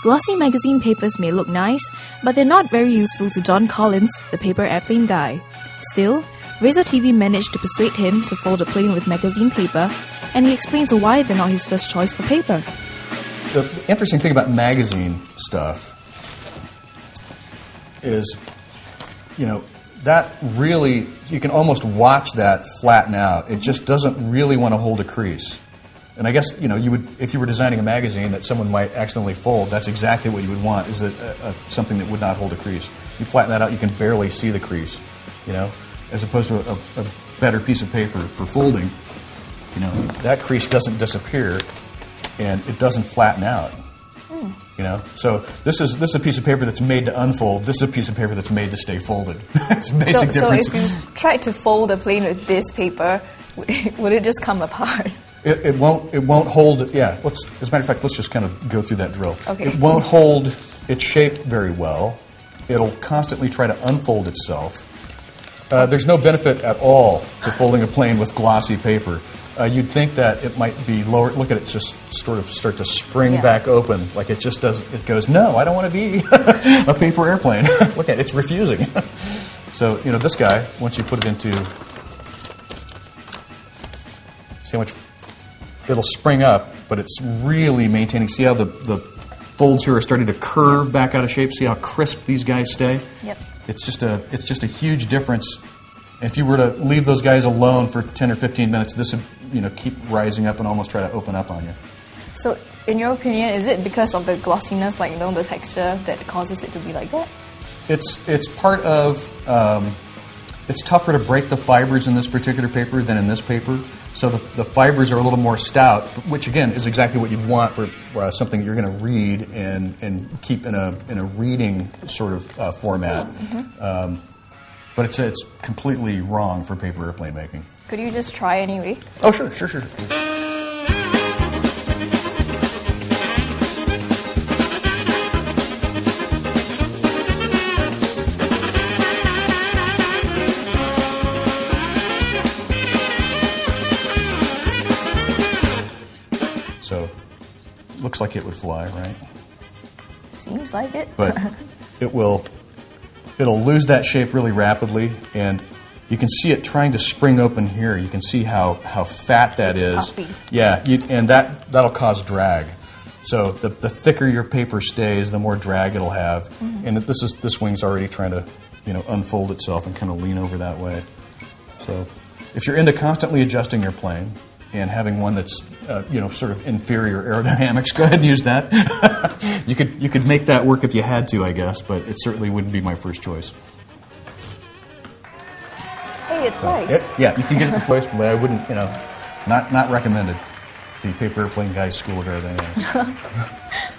Glossy magazine papers may look nice, but they're not very useful to John Collins, the paper airplane guy. Still, Razor TV managed to persuade him to fold a plane with magazine paper, and he explains why they're not his first choice for paper. The interesting thing about magazine stuff is, that really, you can almost watch that flatten out. It just doesn't really want to hold a crease. And I guess, you would, if you were designing a magazine that someone might accidentally fold, that's exactly what you would want, is that something that would not hold a crease. You flatten that out, you can barely see the crease, as opposed to a better piece of paper for folding. That crease doesn't disappear, and it doesn't flatten out. So this is a piece of paper that's made to unfold. This is a piece of paper that's made to stay folded. It's a basic difference. So if you tried to fold a plane with this paper, would it just come apart? It won't hold. Yeah. As a matter of fact, let's just kind of go through that drill. Okay. It won't hold its shape very well. It'll constantly try to unfold itself. There's no benefit at all to folding a plane with glossy paper. You'd think that it might be lower. Look at it, just sort of start to spring back open, like it just does. It goes, no, I don't want to be a paper airplane. Look at it, it's refusing. So this guy, once you put it into, see how much it'll spring up, but it's really maintaining. See how the folds here are starting to curve back out of shape. See how crisp these guys stay. Yep. It's just a huge difference. If you were to leave those guys alone for 10 or 15 minutes, this would keep rising up and almost try to open up on you. So, in your opinion, is it because of the glossiness, the texture, that causes it to be like that? It's part of. It's tougher to break the fibers in this particular paper than in this paper. So the fibers are a little more stout, which again is exactly what you'd want for something that you're going to read and keep in a reading sort of format. Mm-hmm. But it's completely wrong for paper airplane making. Could you just try anyway? Oh, sure. So, looks like it would fly, right? Seems like it. But it'll lose that shape really rapidly, and you can see it trying to spring open here. You can see how fat that is. Puffy. Yeah, and that'll cause drag. So the thicker your paper stays, the more drag it'll have. Mm-hmm. And this wing's already trying to unfold itself and kind of lean over that way. So if you're into constantly adjusting your plane and having one that's sort of inferior aerodynamics, go ahead and use that. You could make that work if you had to, I guess, but it certainly wouldn't be my first choice. Hey, it flies. Yeah, you can get it twice, but I wouldn't, not recommended. The Paper Airplane Guys School of Aerodynamics.